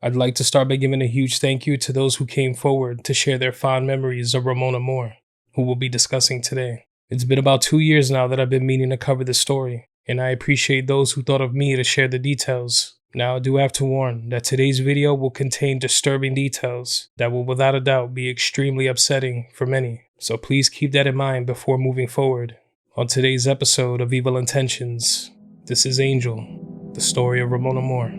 I'd like to start by giving a huge thank you to those who came forward to share their fond memories of Romona Moore, who we'll be discussing today. It's been about 2 years now that I've been meaning to cover this story, and I appreciate those who thought of me to share the details. Now, I do have to warn that today's video will contain disturbing details that will without a doubt be extremely upsetting for many, so please keep that in mind before moving forward. On today's episode of Evil Intentions, this is Angel, the story of Romona Moore.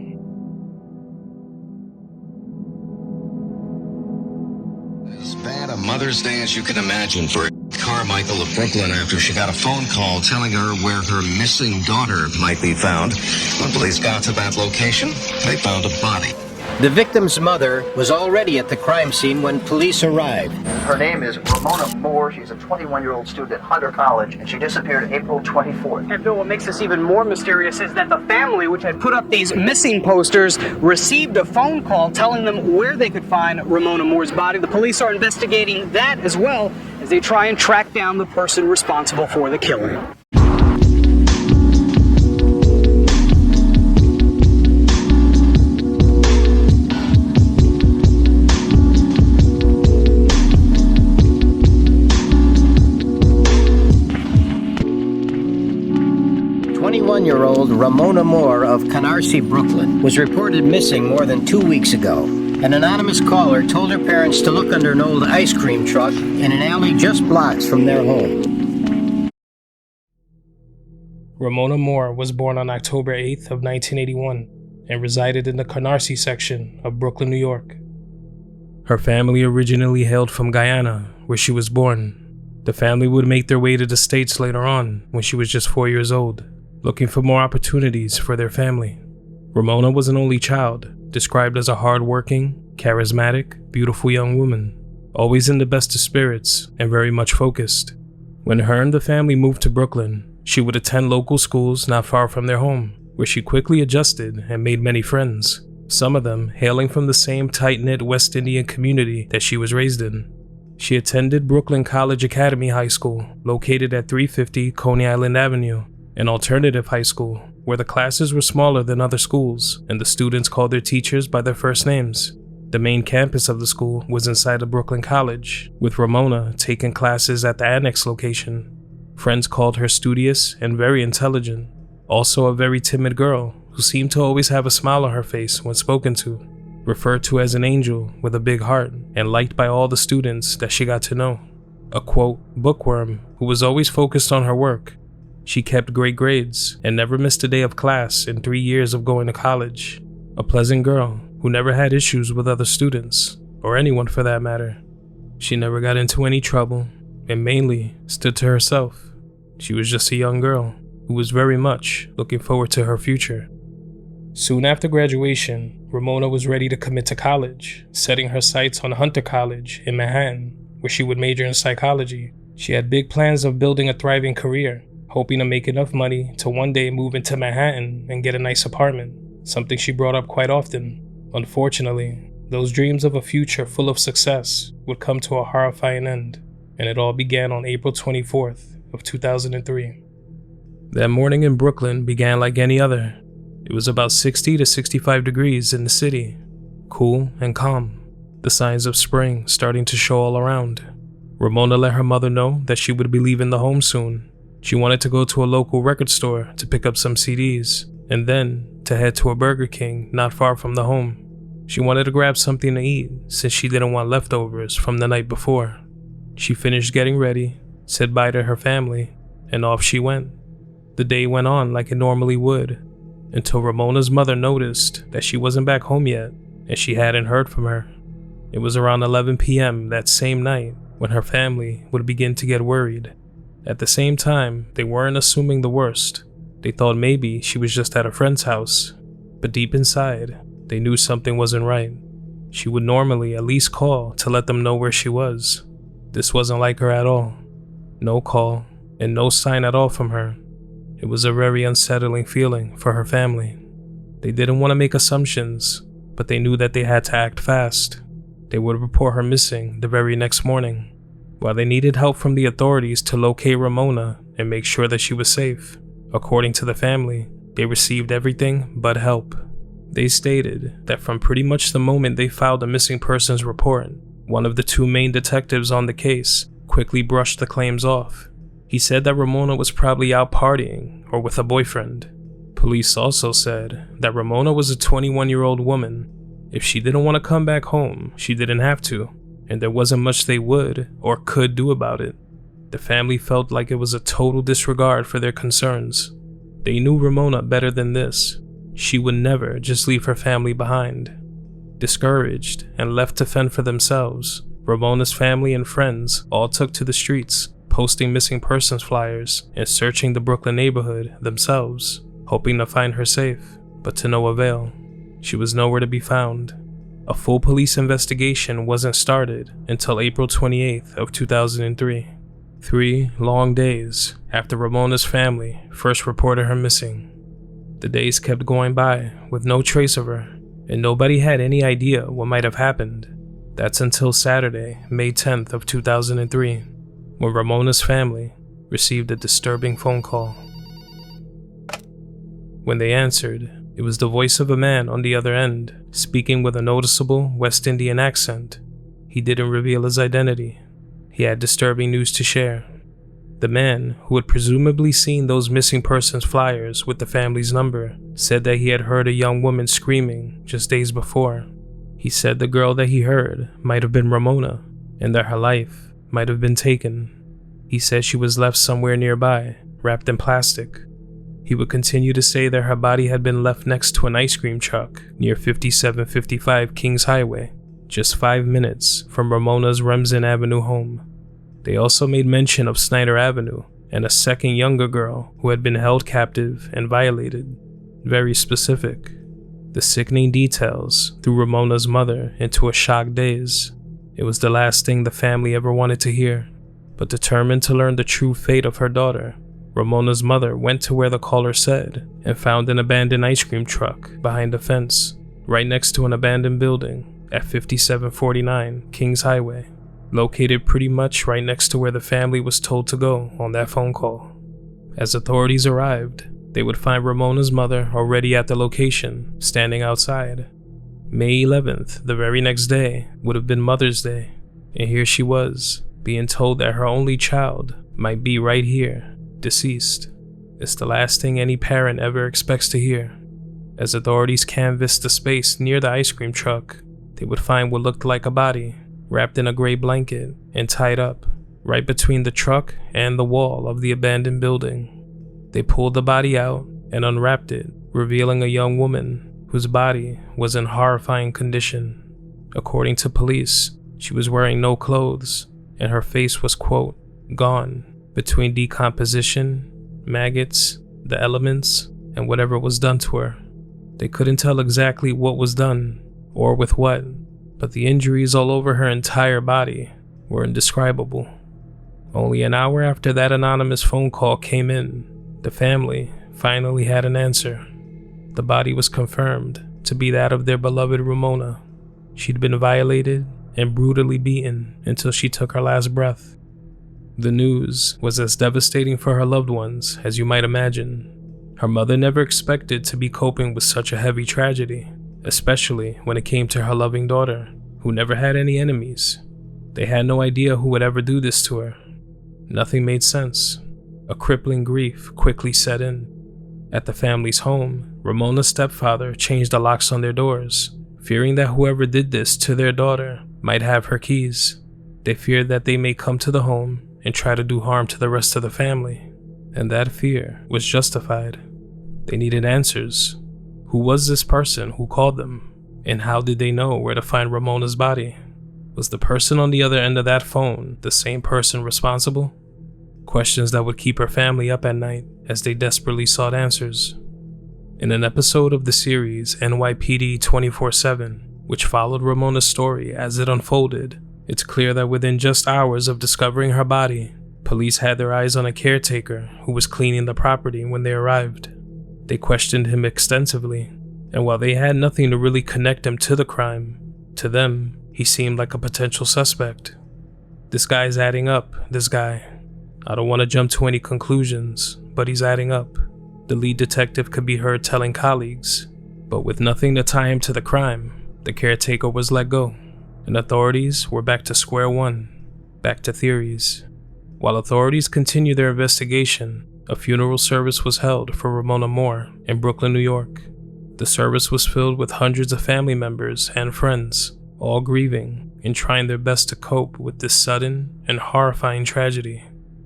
As bad a Mother's Day as you can imagine for Carmichael of Brooklyn after she got a phone call telling her where her missing daughter might be found. When police got to that location, they found a body. The victim's mother was already at the crime scene when police arrived. Her name is Romona Moore. She's a 21-year-old student at Hunter College, and she disappeared April 24th. And Bill, what makes this even more mysterious is that the family, which had put up these missing posters, received a phone call telling them where they could find Romona Moore's body. The police are investigating that as well as they try and track down the person responsible for the killing. Year-old Romona Moore of Canarsie, Brooklyn, was reported missing more than 2 weeks ago. An anonymous caller told her parents to look under an old ice cream truck in an alley just blocks from their home. Romona Moore was born on October 8th of 1981 and resided in the Canarsie section of Brooklyn, New York. Her family originally hailed from Guyana, where she was born. The family would make their way to the States later on when she was just 4 years old, looking for more opportunities for their family. Romona was an only child, described as a hard-working, charismatic, beautiful young woman, always in the best of spirits and very much focused. When her and the family moved to Brooklyn, she would attend local schools not far from their home, where she quickly adjusted and made many friends, some of them hailing from the same tight-knit West Indian community that she was raised in. She attended Brooklyn College Academy High School, located at 350 Coney Island Avenue, an alternative high school where the classes were smaller than other schools and the students called their teachers by their first names. The main campus of the school was inside of Brooklyn College, with Romona taking classes at the annex location. Friends called her studious and very intelligent, also a very timid girl who seemed to always have a smile on her face when spoken to, referred to as an angel with a big heart and liked by all the students that she got to know. A quote, bookworm who was always focused on her work. She kept great grades and never missed a day of class in 3 years of going to college. A pleasant girl who never had issues with other students, or anyone for that matter. She never got into any trouble and mainly stood to herself. She was just a young girl who was very much looking forward to her future. Soon after graduation, Romona was ready to commit to college, setting her sights on Hunter College in Manhattan, where she would major in psychology. She had big plans of building a thriving career, hoping to make enough money to one day move into Manhattan and get a nice apartment, something she brought up quite often. Unfortunately, those dreams of a future full of success would come to a horrifying end, and it all began on April 24th of 2003. That morning in Brooklyn began like any other. It was about 60 to 65 degrees in the city, cool and calm, the signs of spring starting to show all around. Romona let her mother know that she would be leaving the home soon. She wanted to go to a local record store to pick up some CDs, and then to head to a Burger King not far from the home. She wanted to grab something to eat since she didn't want leftovers from the night before. She finished getting ready, said bye to her family, and off she went. The day went on like it normally would, until Ramona's mother noticed that she wasn't back home yet, and she hadn't heard from her. It was around 11 p.m. that same night when her family would begin to get worried. At the same time, they weren't assuming the worst. They thought maybe she was just at a friend's house, but deep inside, they knew something wasn't right. She would normally at least call to let them know where she was. This wasn't like her at all. No call, and no sign at all from her. It was a very unsettling feeling for her family. They didn't want to make assumptions, but they knew that they had to act fast. They would report her missing the very next morning. While they needed help from the authorities to locate Romona and make sure that she was safe, according to the family, they received everything but help. They stated that from pretty much the moment they filed a missing persons report, one of the two main detectives on the case quickly brushed the claims off. He said that Romona was probably out partying or with a boyfriend. Police also said that Romona was a 21-year-old woman. If she didn't want to come back home, she didn't have to, and there wasn't much they would or could do about it. The family felt like it was a total disregard for their concerns. They knew Romona better than this. She would never just leave her family behind. Discouraged and left to fend for themselves, Ramona's family and friends all took to the streets, posting missing persons flyers and searching the Brooklyn neighborhood themselves, hoping to find her safe, but to no avail. She was nowhere to be found. A full police investigation wasn't started until April 28th of 2003, 3 long days after Ramona's family first reported her missing. The days kept going by with no trace of her, and nobody had any idea what might have happened. That's until Saturday, May 10th of 2003, when Ramona's family received a disturbing phone call. When they answered, it was the voice of a man on the other end, speaking with a noticeable West Indian accent. He didn't reveal his identity. He had disturbing news to share. The man, who had presumably seen those missing persons flyers with the family's number, said that he had heard a young woman screaming just days before. He said the girl that he heard might have been Romona, and that her life might have been taken. He said she was left somewhere nearby, wrapped in plastic. He would continue to say that her body had been left next to an ice cream truck near 5755 Kings Highway, just 5 minutes from Ramona's Remsen Avenue home. They also made mention of Snyder Avenue and a second younger girl who had been held captive and violated. Very specific. The sickening details threw Ramona's mother into a shocked daze. It was the last thing the family ever wanted to hear. But determined to learn the true fate of her daughter, Ramona's mother went to where the caller said and found an abandoned ice cream truck behind a fence, right next to an abandoned building at 5749 Kings Highway, located pretty much right next to where the family was told to go on that phone call. As authorities arrived, they would find Ramona's mother already at the location, standing outside. May 11th, the very next day, would have been Mother's Day, and here she was, being told that her only child might be right here, deceased. It's the last thing any parent ever expects to hear. As authorities canvassed the space near the ice cream truck, they would find what looked like a body, wrapped in a gray blanket and tied up, right between the truck and the wall of the abandoned building. They pulled the body out and unwrapped it, revealing a young woman whose body was in horrifying condition. According to police, she was wearing no clothes, and her face was, quote, gone between decomposition, maggots, the elements, and whatever was done to her. They couldn't tell exactly what was done, or with what, but the injuries all over her entire body were indescribable. Only an hour after that anonymous phone call came in, the family finally had an answer. The body was confirmed to be that of their beloved Romona. She'd been violated and brutally beaten until she took her last breath. The news was as devastating for her loved ones as you might imagine. Her mother never expected to be coping with such a heavy tragedy, especially when it came to her loving daughter, who never had any enemies. They had no idea who would ever do this to her. Nothing made sense. A crippling grief quickly set in. At the family's home, Ramona's stepfather changed the locks on their doors, fearing that whoever did this to their daughter might have her keys. They feared that they may come to the home and try to do harm to the rest of the family, and that fear was justified. They needed answers. Who was this person who called them, and how did they know where to find Ramona's body? Was the person on the other end of that phone the same person responsible? Questions that would keep her family up at night as they desperately sought answers. In an episode of the series NYPD 24/7, which followed Ramona's story as it unfolded, it's clear that within just hours of discovering her body, police had their eyes on a caretaker who was cleaning the property when they arrived. They questioned him extensively, and while they had nothing to really connect him to the crime, to them, he seemed like a potential suspect. This guy's adding up, this guy. I don't want to jump to any conclusions, but he's adding up. The lead detective could be heard telling colleagues. But with nothing to tie him to the crime, the caretaker was let go, and authorities were back to square one, back to theories. While authorities continued their investigation, a funeral service was held for Romona Moore in Brooklyn, New York. The service was filled with hundreds of family members and friends, all grieving and trying their best to cope with this sudden and horrifying tragedy.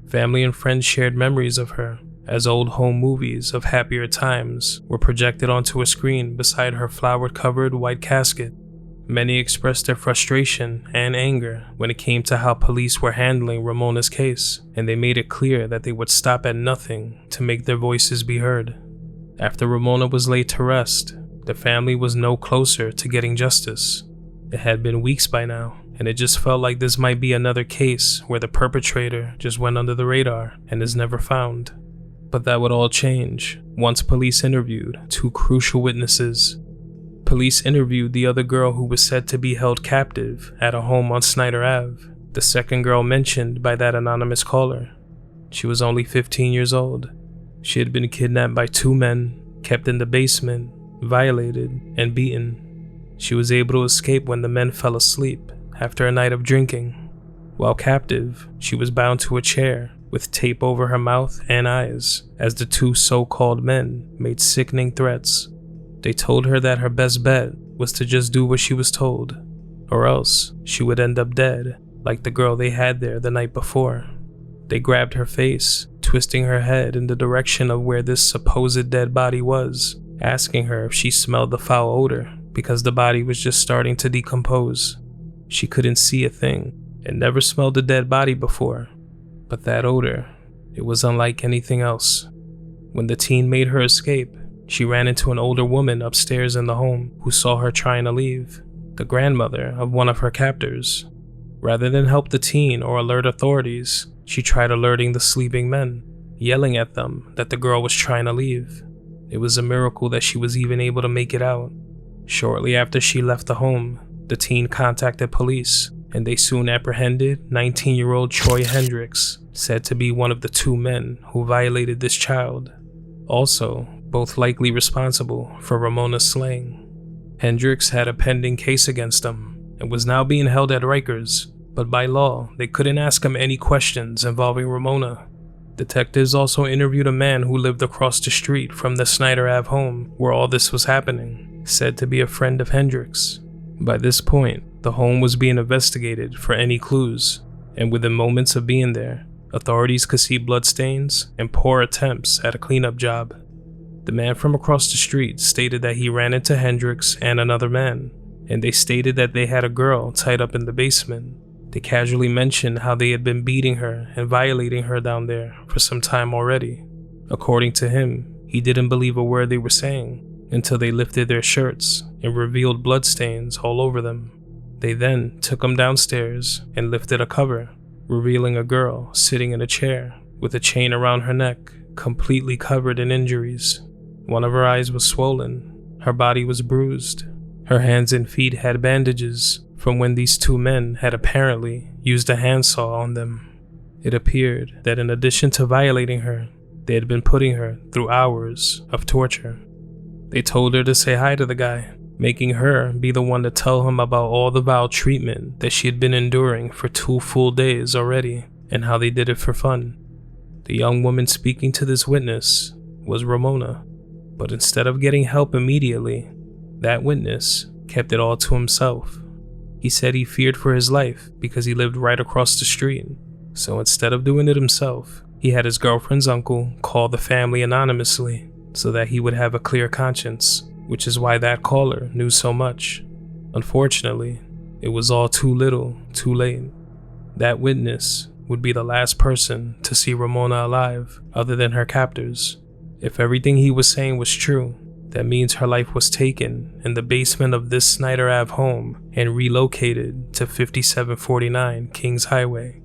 Family and friends shared memories of her, as old home movies of happier times were projected onto a screen beside her flower-covered white casket. Many expressed their frustration and anger when it came to how police were handling Ramona's case, and they made it clear that they would stop at nothing to make their voices be heard. After Romona was laid to rest, the family was no closer to getting justice. It had been weeks by now, and it just felt like this might be another case where the perpetrator just went under the radar and is never found. But that would all change once police interviewed two crucial witnesses. Police interviewed the other girl who was said to be held captive at a home on Snyder Ave, the second girl mentioned by that anonymous caller. She was only 15 years old. She had been kidnapped by two men, kept in the basement, violated, and beaten. She was able to escape when the men fell asleep after a night of drinking. While captive, she was bound to a chair with tape over her mouth and eyes as the two so-called men made sickening threats. They told her that her best bet was to just do what she was told, or else she would end up dead like the girl they had there the night before. They grabbed her face, twisting her head in the direction of where this supposed dead body was, asking her if she smelled the foul odor because the body was just starting to decompose. She couldn't see a thing and never smelled a dead body before, but that odor, it was unlike anything else. When the teen made her escape, she ran into an older woman upstairs in the home who saw her trying to leave, the grandmother of one of her captors. Rather than help the teen or alert authorities, she tried alerting the sleeping men, yelling at them that the girl was trying to leave. It was a miracle that she was even able to make it out. Shortly after she left the home, the teen contacted police, and they soon apprehended 19-year-old Troy Hendricks, said to be one of the two men who violated this child. Also, both likely responsible for Ramona's slaying. Hendricks had a pending case against him and was now being held at Rikers, but by law, they couldn't ask him any questions involving Romona. Detectives also interviewed a man who lived across the street from the Snyder Ave home where all this was happening, said to be a friend of Hendricks. By this point, the home was being investigated for any clues, and within moments of being there, authorities could see bloodstains and poor attempts at a cleanup job. The man from across the street stated that he ran into Hendricks and another man, and they stated that they had a girl tied up in the basement. They casually mentioned how they had been beating her and violating her down there for some time already. According to him, he didn't believe a word they were saying until they lifted their shirts and revealed bloodstains all over them. They then took him downstairs and lifted a cover, revealing a girl sitting in a chair with a chain around her neck, completely covered in injuries. One of her eyes was swollen, her body was bruised, her hands and feet had bandages from when these two men had apparently used a handsaw on them. It appeared that in addition to violating her, they had been putting her through hours of torture. They told her to say hi to the guy, making her be the one to tell him about all the vile treatment that she had been enduring for 2 full days already, and how they did it for fun. The young woman speaking to this witness was Romona, but instead of getting help immediately, that witness kept it all to himself. He said he feared for his life because he lived right across the street, so instead of doing it himself, he had his girlfriend's uncle call the family anonymously so that he would have a clear conscience, which is why that caller knew so much. Unfortunately, it was all too little, too late. That witness would be the last person to see Romona alive other than her captors. If everything he was saying was true, that means her life was taken in the basement of this Snyder Ave home and relocated to 5749 Kings Highway.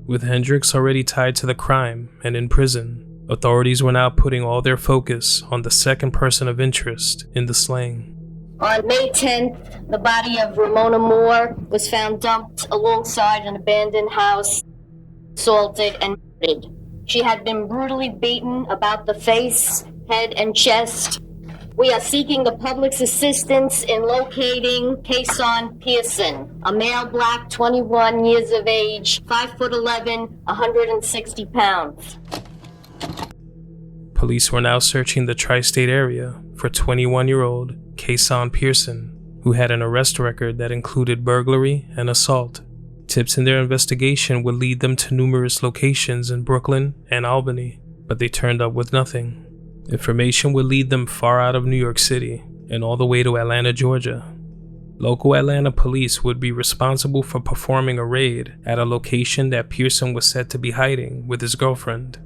With Hendricks already tied to the crime and in prison, authorities were now putting all their focus on the second person of interest in the slaying. On May 10th, the body of Romona Moore was found dumped alongside an abandoned house, assaulted and murdered. She had been brutally beaten about the face, head, and chest, We are seeking the public's assistance in locating Kason Pearson, a male, black, 21 years of age, 5'11", 160 pounds. Police were now searching the tri-state area for 21-year-old Kason Pearson, who had an arrest record that included burglary and assault. Tips in their investigation would lead them to numerous locations in Brooklyn and Albany, but they turned up with nothing. Information would lead them far out of New York City and all the way to Atlanta, Georgia. Local Atlanta police would be responsible for performing a raid at a location that Pearson was said to be hiding with his girlfriend.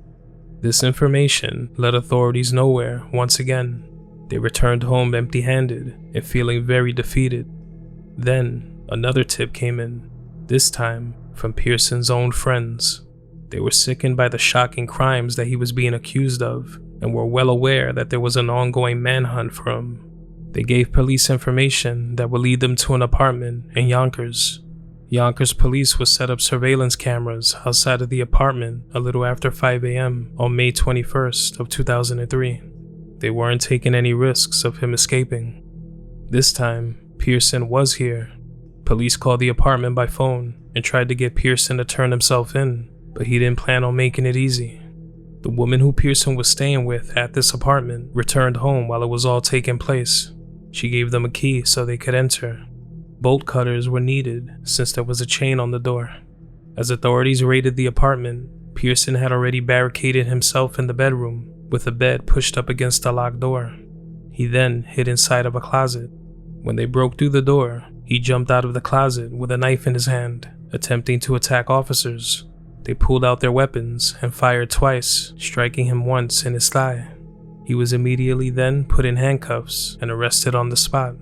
This information led authorities nowhere once again. They returned home empty-handed and feeling very defeated. Then, another tip came in, this time from Pearson's own friends. They were sickened by the shocking crimes that he was being accused of and were well aware that there was an ongoing manhunt for him. They gave police information that would lead them to an apartment in Yonkers. Yonkers police would set up surveillance cameras outside of the apartment a little after 5 a.m. on May 21st of 2003. They weren't taking any risks of him escaping. This time, Pearson was here. Police called the apartment by phone and tried to get Pearson to turn himself in, but he didn't plan on making it easy. The woman who Pearson was staying with at this apartment returned home while it was all taking place. She gave them a key so they could enter. Bolt cutters were needed since there was a chain on the door. As authorities raided the apartment, Pearson had already barricaded himself in the bedroom with a bed pushed up against the locked door. He then hid inside of a closet. When they broke through the door, he jumped out of the closet with a knife in his hand, attempting to attack officers. They pulled out their weapons and fired twice, striking him once in his thigh. He was immediately then put in handcuffs and arrested on the spot.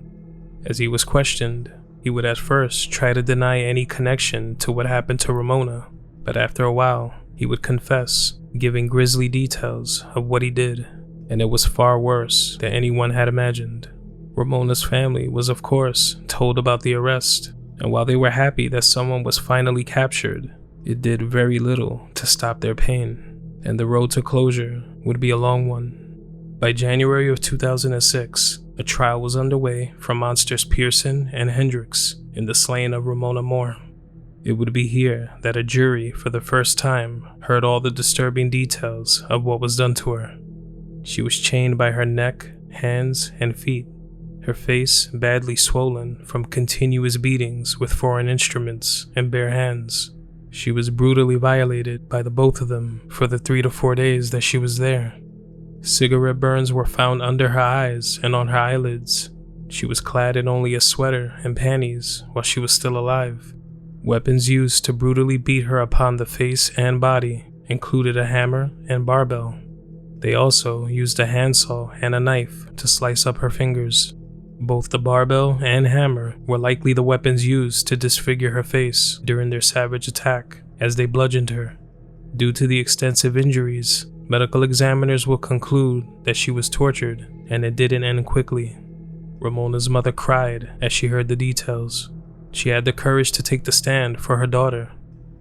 As he was questioned, he would at first try to deny any connection to what happened to Romona, but after a while, he would confess, giving grisly details of what he did, and it was far worse than anyone had imagined. Ramona's family was, of course, told about the arrest, and while they were happy that someone was finally captured, it did very little to stop their pain, and the road to closure would be a long one. By January of 2006, a trial was underway for monsters Pearson and Hendricks in the slaying of Romona Moore. It would be here that a jury, for the first time, heard all the disturbing details of what was done to her. She was chained by her neck, hands, and feet, her face badly swollen from continuous beatings with foreign instruments and bare hands. She was brutally violated by the both of them for the 3 to 4 days that she was there. Cigarette burns were found under her eyes and on her eyelids. She was clad in only a sweater and panties while she was still alive. Weapons used to brutally beat her upon the face and body included a hammer and barbell. They also used a handsaw and a knife to slice up her fingers. Both the barbell and hammer were likely the weapons used to disfigure her face during their savage attack as they bludgeoned her. Due to the extensive injuries, medical examiners will conclude that she was tortured, and it didn't end quickly. Ramona's mother cried as she heard the details. She had the courage to take the stand for her daughter.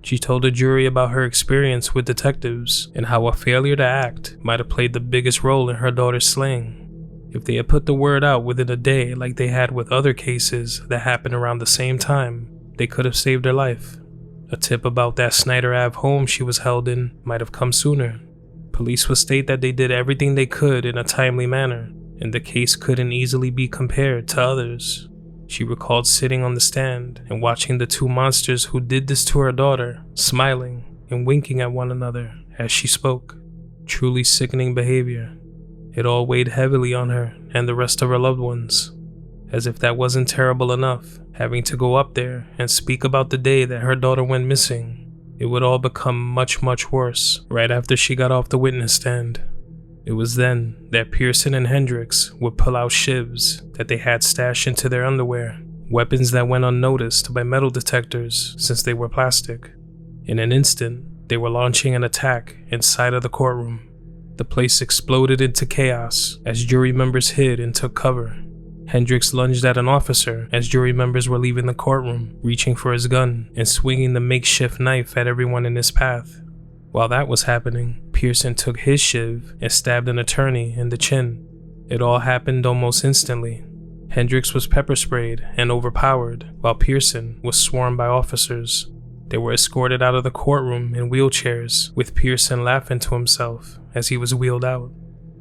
She told a jury about her experience with detectives and how a failure to act might have played the biggest role in her daughter's slaying. If they had put the word out within a day like they had with other cases that happened around the same time, they could have saved her life. A tip about that Snyder Ave home she was held in might have come sooner. Police would state that they did everything they could in a timely manner, and the case couldn't easily be compared to others. She recalled sitting on the stand and watching the two monsters who did this to her daughter, smiling and winking at one another as she spoke. Truly sickening behavior. It all weighed heavily on her and the rest of her loved ones. As if that wasn't terrible enough, having to go up there and speak about the day that her daughter went missing, it would all become much, much worse right after she got off the witness stand. It was then that Pearson and Hendricks would pull out shivs that they had stashed into their underwear, weapons that went unnoticed by metal detectors since they were plastic. In an instant, they were launching an attack inside of the courtroom. The place exploded into chaos as jury members hid and took cover. Hendricks lunged at an officer as jury members were leaving the courtroom, reaching for his gun and swinging the makeshift knife at everyone in his path. While that was happening, Pearson took his shiv and stabbed an attorney in the chin. It all happened almost instantly. Hendricks was pepper sprayed and overpowered, while Pearson was swarmed by officers. They were escorted out of the courtroom in wheelchairs, with Pearson laughing to himself as he was wheeled out.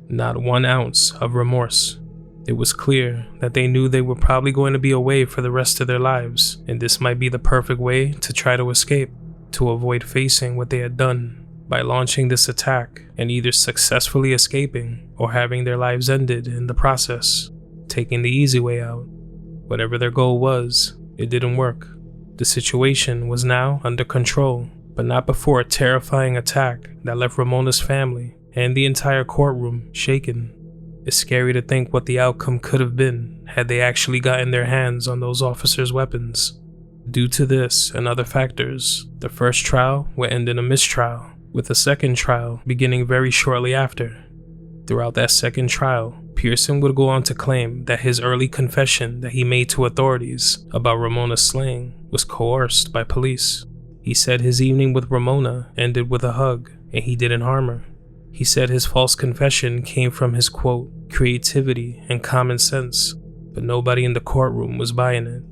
Not 1 ounce of remorse. It was clear that they knew they were probably going to be away for the rest of their lives, and this might be the perfect way to try to escape, to avoid facing what they had done, by launching this attack and either successfully escaping or having their lives ended in the process, taking the easy way out. Whatever their goal was, it didn't work. The situation was now under control, but not before a terrifying attack that left Ramona's family and the entire courtroom shaken. It's scary to think what the outcome could have been had they actually gotten their hands on those officers' weapons. Due to this and other factors, the first trial would end in a mistrial, with a second trial beginning very shortly after. Throughout that second trial, Pearson would go on to claim that his early confession that he made to authorities about Ramona's slaying was coerced by police. He said his evening with Ramona ended with a hug, and he didn't harm her. He said his false confession came from his, quote, creativity and common sense, but nobody in the courtroom was buying it.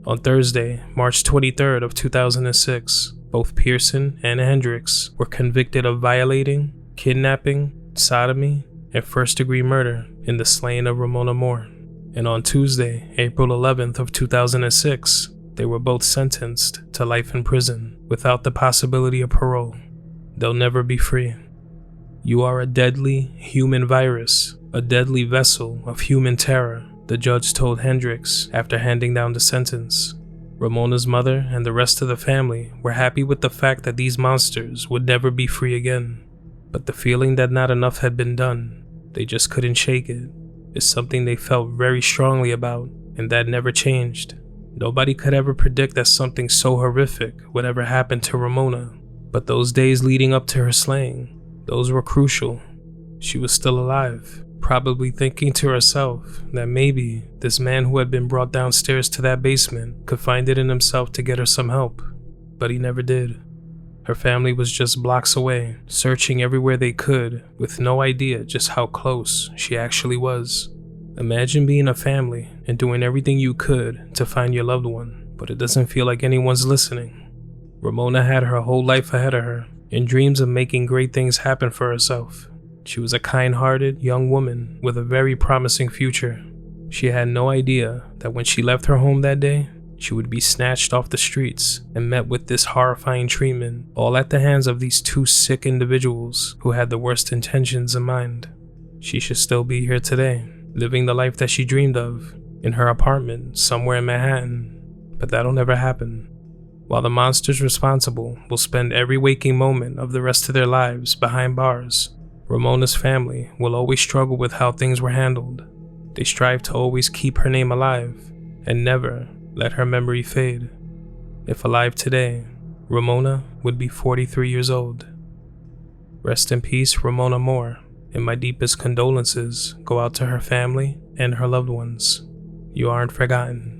On Thursday, March 23rd of 2006, both Pearson and Hendricks were convicted of violating, kidnapping, sodomy, and first-degree murder in the slaying of Romona Moore. And on Tuesday, April 11th of 2006, they were both sentenced to life in prison without the possibility of parole. They'll never be free. You are a deadly human virus, a deadly vessel of human terror, the judge told Hendricks after handing down the sentence. Ramona's mother and the rest of the family were happy with the fact that these monsters would never be free again. But the feeling that not enough had been done, they just couldn't shake it, is something they felt very strongly about, and that never changed. Nobody could ever predict that something so horrific would ever happen to Ramona, but those days leading up to her slaying, those were crucial. She was still alive, probably thinking to herself that maybe this man who had been brought downstairs to that basement could find it in himself to get her some help, but he never did. Her family was just blocks away, searching everywhere they could, with no idea just how close she actually was. Imagine being a family and doing everything you could to find your loved one, but it doesn't feel like anyone's listening. Ramona had her whole life ahead of her, and dreams of making great things happen for herself. She was a kind-hearted young woman with a very promising future. She had no idea that when she left her home that day, she would be snatched off the streets and met with this horrifying treatment, all at the hands of these two sick individuals who had the worst intentions in mind. She should still be here today, living the life that she dreamed of, in her apartment somewhere in Manhattan, but that'll never happen. While the monsters responsible will spend every waking moment of the rest of their lives behind bars, Ramona's family will always struggle with how things were handled. They strive to always keep her name alive and never let her memory fade. If alive today, Romona would be 43 years old. Rest in peace, Romona Moore, and my deepest condolences go out to her family and her loved ones. You aren't forgotten.